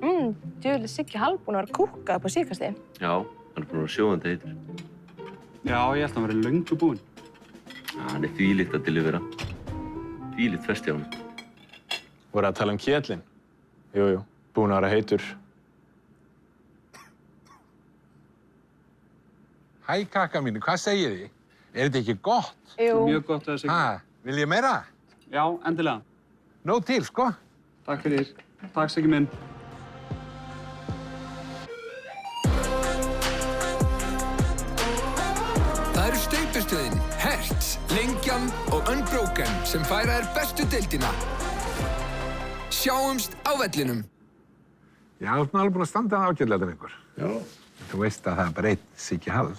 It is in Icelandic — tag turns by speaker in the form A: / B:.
A: Djöfull Siggi Hall búinn að vera að kúkka upp á síðkastið.
B: Já, hann búinn að vera sjóðandi heitur.
C: Já, ég held að hann verið löngu búinn.
B: Já, hann þvílíkt að delivera. Þvílíkt fest hjá hann.
D: Voru að tala kjellinn? Jú, búinn að vera heitur.
E: Hæ, krakka mínu, hvað segir þið? Er þetta ekki gott?
A: Jú.
C: Mjög gott að það sé.
E: Vil ég meira?
C: Já, endilega.
E: Nóg til, sko.
C: Takk fyrir. Takk, Siggi minn.
F: Það eru steypistöðin, Hertz, Lengjan og Unbroken sem færa þér bestu deildina. Sjáumst á vellinum.
E: Já, þú ert alveg búin að standa það ágætlega til ykkur. Já. Þú veist að það er bara einn Siggi Hall.